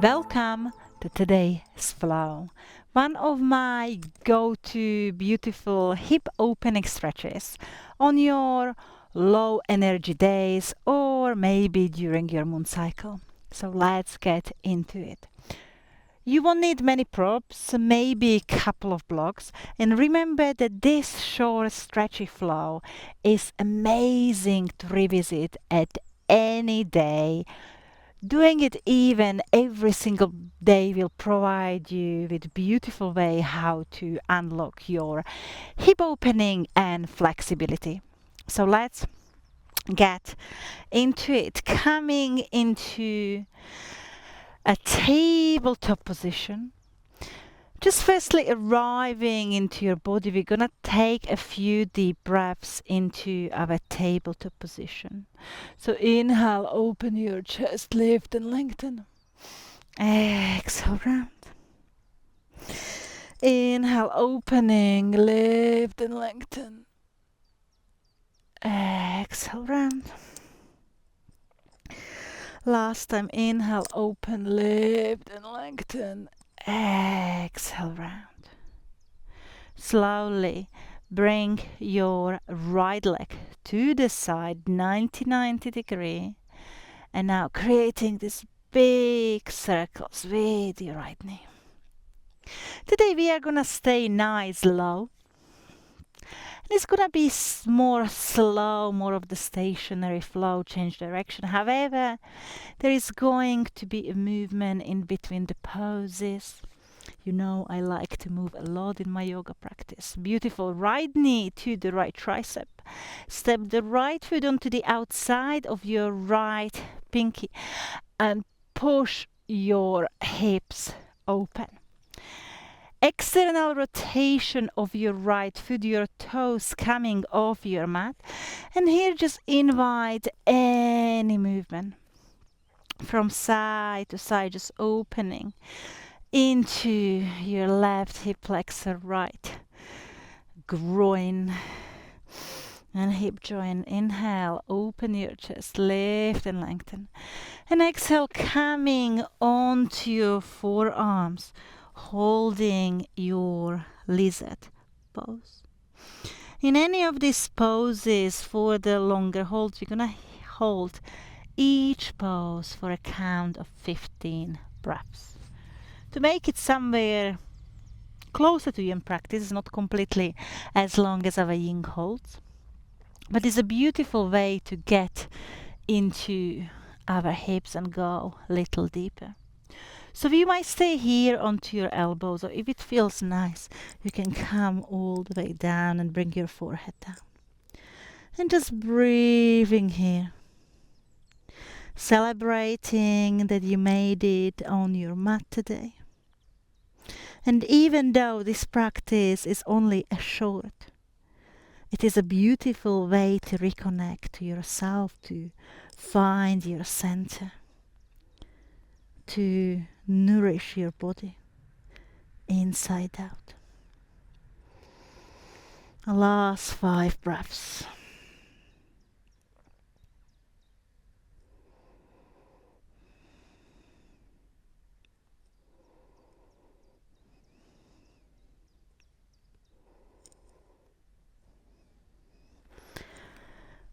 Welcome to today's flow. One of my go-to beautiful hip opening stretches on your low energy days or maybe during your moon cycle. So let's get into it. You won't need many props, maybe a couple of blocks. And remember that this short stretchy flow is amazing to revisit at any day. Doing it even every single day will provide you with a beautiful way how to unlock your hip opening and flexibility. So let's get into it. Coming into a tabletop position. Just firstly arriving into your body, we're gonna take a few deep breaths into our tabletop position. So inhale, open your chest, lift and lengthen. Exhale, round. Inhale, opening, lift and lengthen. Exhale, round. Last time, inhale, open, lift and lengthen. Exhale, round. Slowly bring your right leg to the side, 90 degree. And now creating these big circles with your right knee. Today we are gonna stay nice low. And it's gonna be more slow, more of the stationary flow, change direction. However, there is going to be a movement in between the poses. You know, I like to move a lot in my yoga practice. Beautiful. Right knee to the right tricep. Step the right foot onto the outside of your right pinky and push your hips open. External rotation of your right foot, your toes coming off your mat. And here just invite any movement from side to side, just opening into your left hip flexor, right groin and hip joint. Inhale, open your chest, lift and lengthen. And exhale, coming onto your forearms, holding your lizard pose. In any of these poses for the longer holds, you're gonna hold each pose for a count of 15 breaths. To make it somewhere closer to yin practice, not completely as long as our yin holds, but it's a beautiful way to get into our hips and go a little deeper. So you might stay here onto your elbows, or if it feels nice, you can come all the way down and bring your forehead down. And just breathing here. Celebrating that you made it on your mat today. And even though this practice is only a short, it is a beautiful way to reconnect to yourself, to find your center, to nourish your body inside out. Last 5 breaths.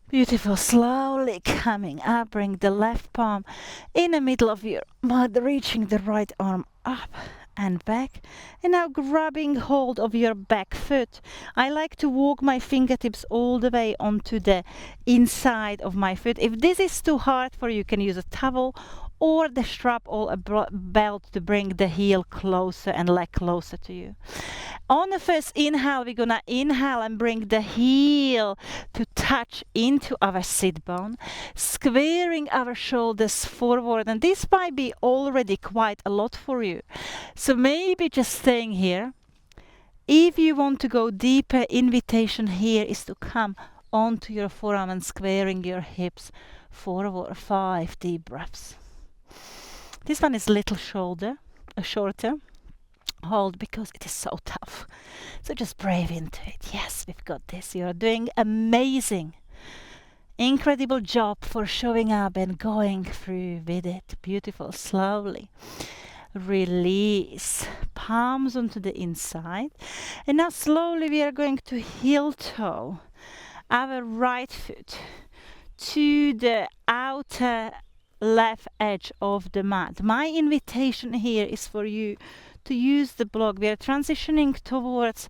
Beautiful. Slowly coming up, bring the left palm in the middle of your mat, reaching the right arm up and back. And now grabbing hold of your back foot. I like to walk my fingertips all the way onto the inside of my foot. If this is too hard for you, you can use a towel or the strap or a belt to bring the heel closer and leg closer to you. On the first inhale, we're gonna inhale and bring the heel to touch into our sit bone, squaring our shoulders forward. And this might be already quite a lot for you. So maybe just staying here. If you want to go deeper, invitation here is to come onto your forearm and squaring your hips forward. 5 deep breaths. This one is little shorter hold because it is so tough. So just breathe into it. Yes, we've got this. You're doing amazing. Incredible job for showing up and going through with it. Beautiful. Slowly release. Palms onto the inside. And now slowly we are going to heel toe our right foot to the outer left edge of the mat. My invitation here is for you to use the block. We are transitioning towards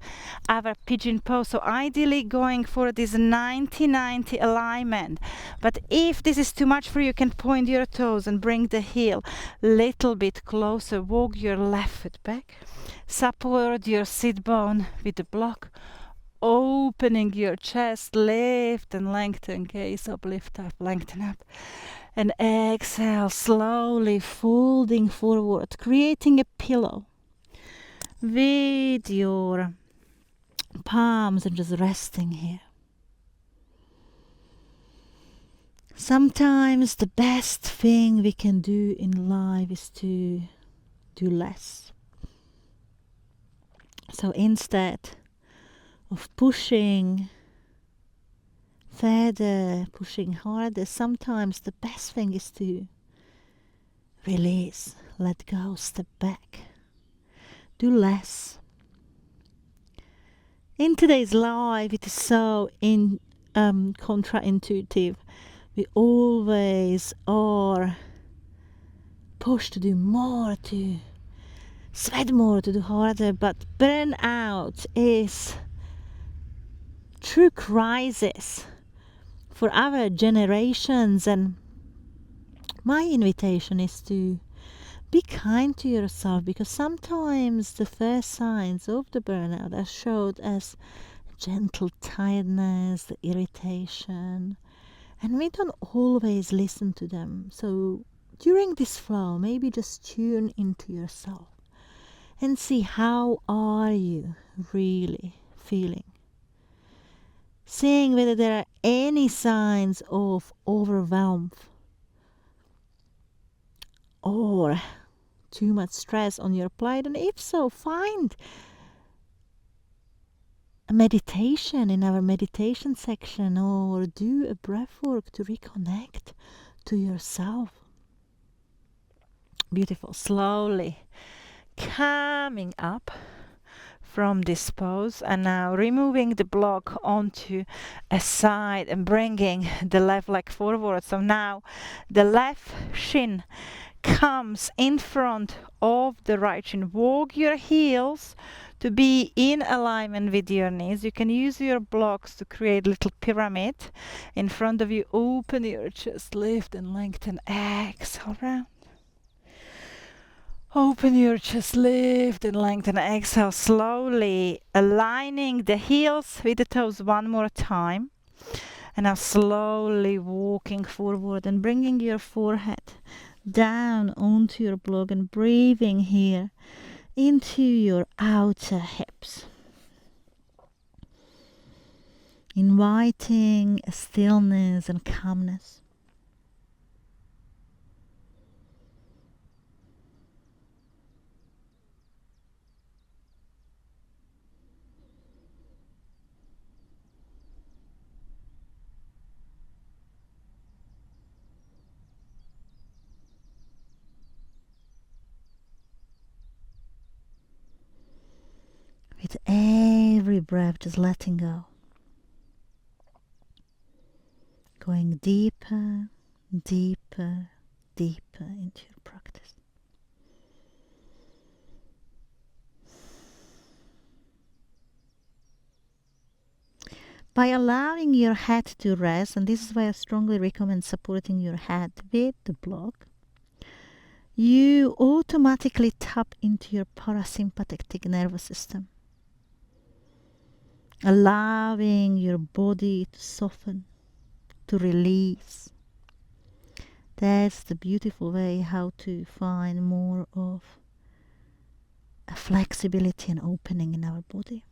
our pigeon pose, so ideally going for this 90-90 alignment. But if this is too much for you, you can point your toes and bring the heel little bit closer. Walk your left foot back, support your sit bone with the block, opening your chest, lift and lengthen, gaze up, lift up, lengthen up. And exhale, slowly folding forward, creating a pillow with your palms and just resting here. Sometimes the best thing we can do in life is to do less. So instead of pushing further, pushing harder, sometimes the best thing is to release, let go, step back, do less. In today's life, it is so counterintuitive. We always are pushed to do more, to sweat more, to do harder, but burnout is true crisis for our generations. And my invitation is to be kind to yourself, because sometimes the first signs of the burnout are showed as gentle tiredness, the irritation, and we don't always listen to them. So during this flow, maybe just tune into yourself and see how are you really feeling. Seeing whether there are any signs of overwhelm or too much stress on your plate, and if so, find a meditation in our meditation section, or do a breath work to reconnect to yourself. Beautiful. Slowly coming up from this pose, and now removing the block onto a side and bringing the left leg forward. So now the left shin comes in front of the right shin. Walk your heels to be in alignment with your knees. You can use your blocks to create a little pyramid in front of you. Open your chest, lift and lengthen. Exhale round. Open your chest, lift and lengthen. Exhale, slowly aligning the heels with the toes one more time. And now slowly walking forward and bringing your forehead down onto your block and breathing here into your outer hips. Inviting a stillness and calmness. With every breath, just letting go. Going deeper, deeper, deeper into your practice. By allowing your head to rest, and this is why I strongly recommend supporting your head with the block, you automatically tap into your parasympathetic nervous system, allowing your body to soften, to release. That's the beautiful way how to find more of a flexibility and opening in our body.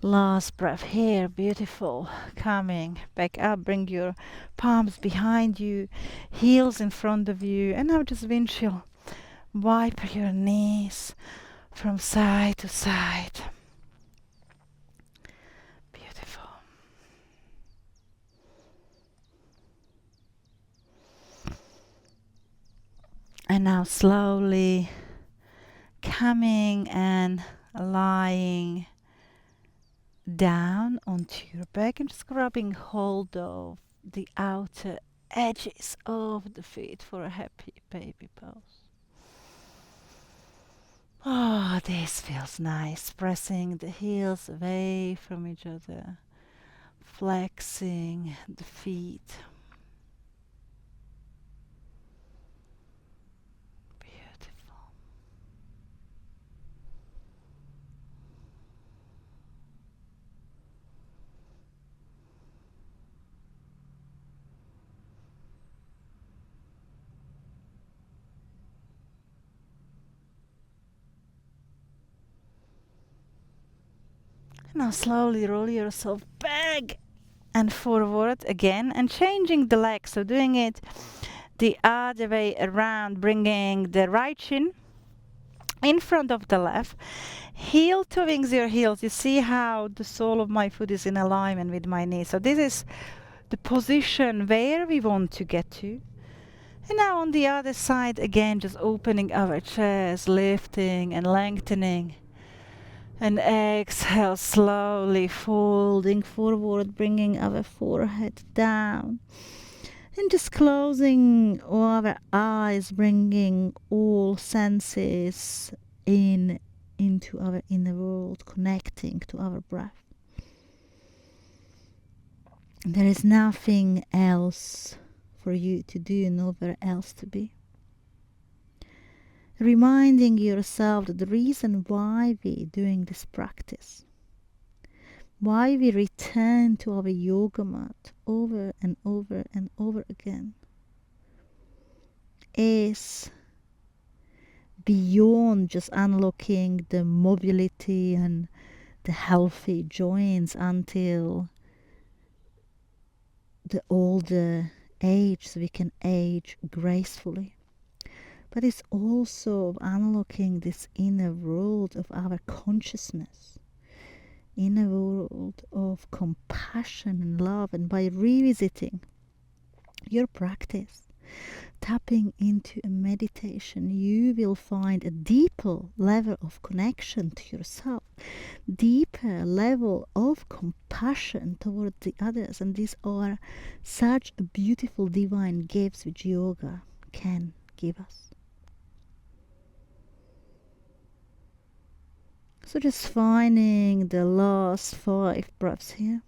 Last breath here, beautiful. Coming back up, bring your palms behind you, heels in front of you, and now just windshield wipe your knees, from side to side. Beautiful. And now slowly coming and lying down onto your back and just grabbing hold of the outer edges of the feet for a happy baby pose. Oh, this feels nice. Pressing the heels away from each other, flexing the feet. Beautiful. Now slowly roll yourself back and forward again and changing the leg. So doing it the other way around, bringing the right shin in front of the left, heel to wings your heels. You see how the sole of my foot is in alignment with my knee. So this is the position where we want to get to. And now on the other side again, just opening our chest, lifting and lengthening. And exhale, slowly folding forward, bringing our forehead down. And just closing our eyes, bringing all senses into our inner world, connecting to our breath. There is nothing else for you to do, nowhere else to be. Reminding yourself that the reason why we're doing this practice, why we return to our yoga mat over and over and over again, is beyond just unlocking the mobility and the healthy joints until the older age, so we can age gracefully. But it's also unlocking this inner world of our consciousness, inner world of compassion and love. And by revisiting your practice, tapping into a meditation, you will find a deeper level of connection to yourself, deeper level of compassion toward the others. And these are such beautiful divine gifts which yoga can give us. So just finding the last 5 breaths here.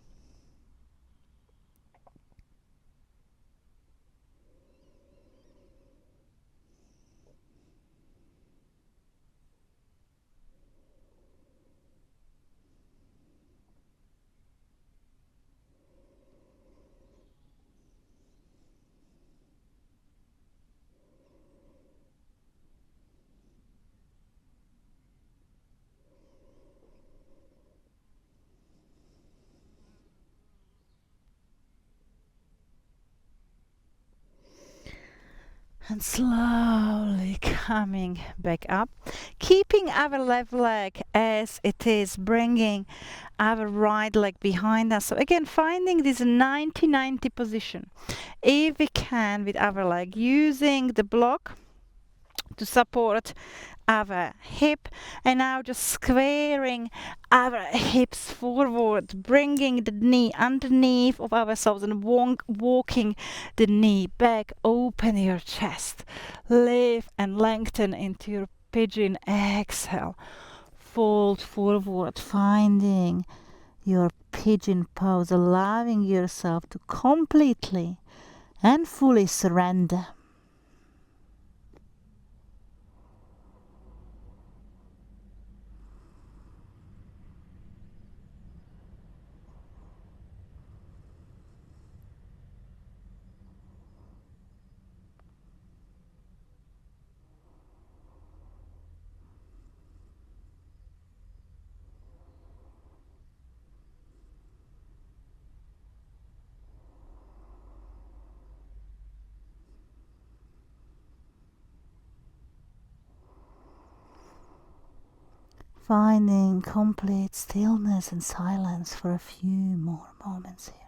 And slowly coming back up, keeping our left leg as it is, bringing our right leg behind us. So again, finding this 90-90 position, if we can, with our leg, using the block to support our hip, and now just squaring our hips forward, bringing the knee underneath of ourselves and walking the knee back. Open your chest, lift and lengthen into your pigeon. Exhale, fold forward, finding your pigeon pose, allowing yourself to completely and fully surrender. finding complete stillness and silence for a few more moments here.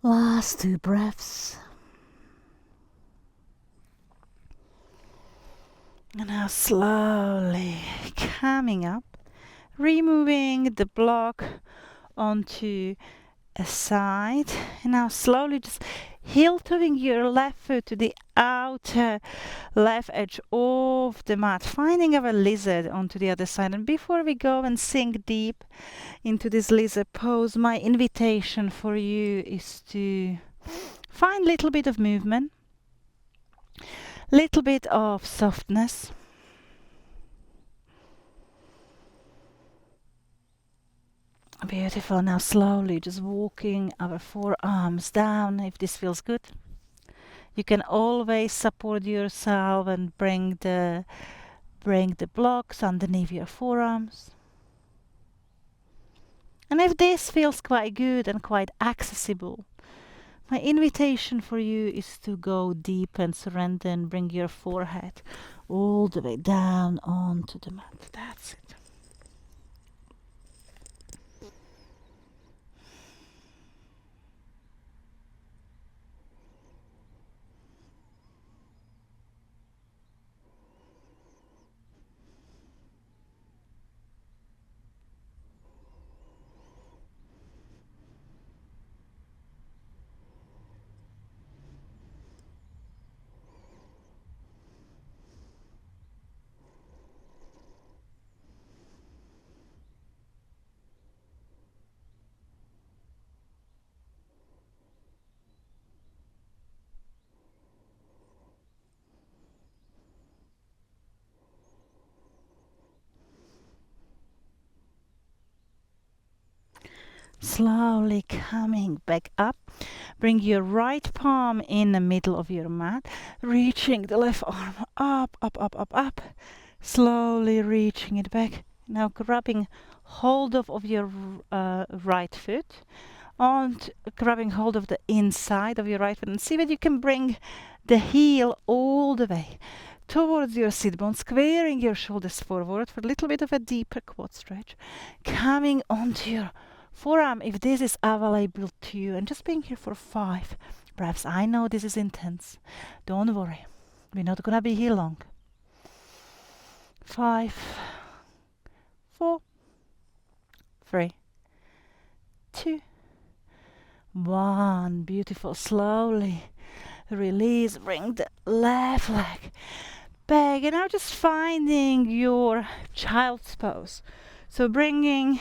Last 2 breaths. And now slowly coming up, removing the block onto a side. And now slowly just heel-toeing your left foot to the outer left edge of the mat, finding our lizard onto the other side. And before we go and sink deep into this lizard pose, my invitation for you is to find a little bit of movement, little bit of softness. Beautiful. Now slowly just walking our forearms down if this feels good. You can always support yourself and bring the blocks underneath your forearms. And if this feels quite good and quite accessible, my invitation for you is to go deep and surrender and bring your forehead all the way down onto the mat. That's it. Slowly coming back up. Bring your right palm in the middle of your mat, reaching the left arm up, up, up, up, up. Slowly reaching it back. Now grabbing hold of your right foot and grabbing hold of the inside of your right foot, and see that you can bring the heel all the way towards your sit bone, squaring your shoulders forward for a little bit of a deeper quad stretch, coming onto your forearm if this is available to you, and just being here for 5 breaths. I know this is intense. Don't worry. We're not gonna be here long. 5, 4, 3, 2, 1. Beautiful. Slowly release. Bring the left leg back, and now just finding your child's pose. So bringing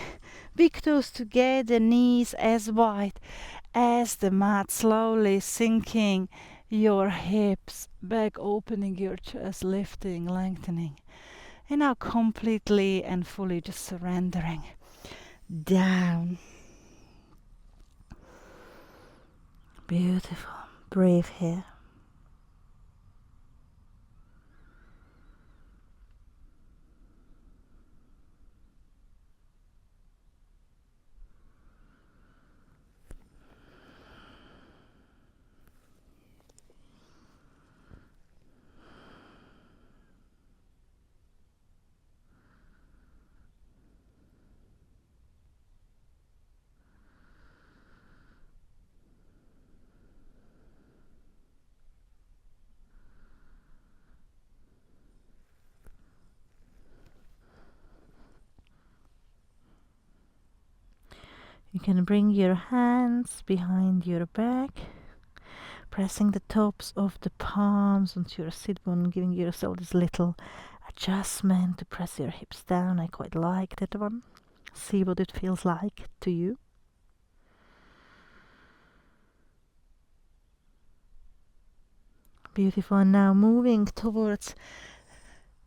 big toes together, knees as wide as the mat, slowly sinking your hips back, opening your chest, lifting, lengthening. And now completely and fully just surrendering down. Beautiful. Breathe here. You can bring your hands behind your back. Pressing the tops of the palms onto your sit bone, giving yourself this little adjustment to press your hips down. I quite like that one. See what it feels like to you. Beautiful. And now moving towards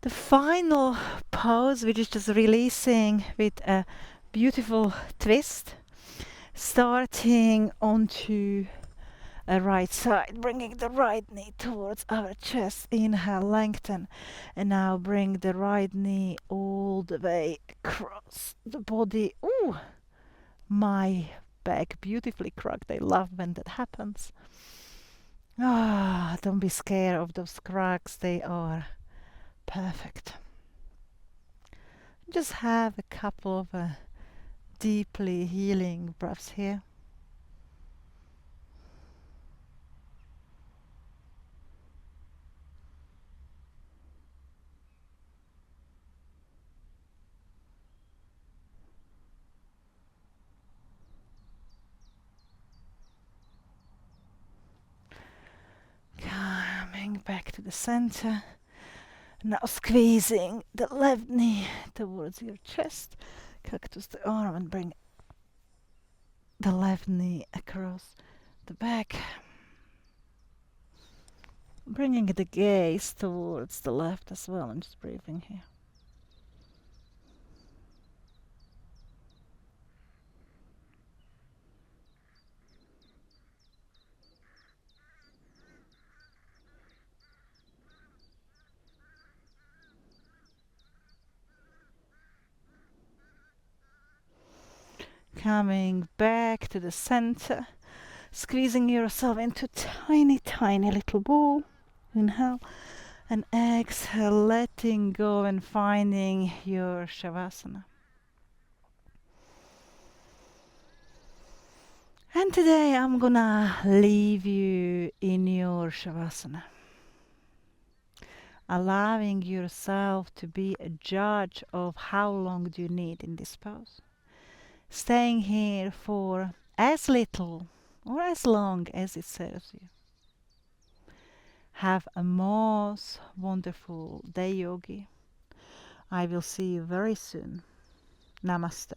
the final pose, which is just releasing with a beautiful twist. Starting onto a right side, bringing the right knee towards our chest. Inhale, lengthen. And now bring the right knee all the way across the body. Ooh, my back beautifully cracked. I love when that happens. Ah, don't be scared of those cracks. They are perfect. Just have a couple of deeply healing breaths here. Coming back to the center. Now squeezing the left knee towards your chest. Cactus the arm and bring the left knee across the back. Bringing the gaze towards the left as well. I'm just breathing here. Coming back to the center. Squeezing yourself into tiny, tiny little ball. Inhale and exhale, letting go and finding your Shavasana. And today I'm gonna leave you in your Shavasana, allowing yourself to be a judge of how long do you need in this pose. Staying here for as little or as long as it serves you. Have a most wonderful day, yogi. I will see you very soon. Namaste.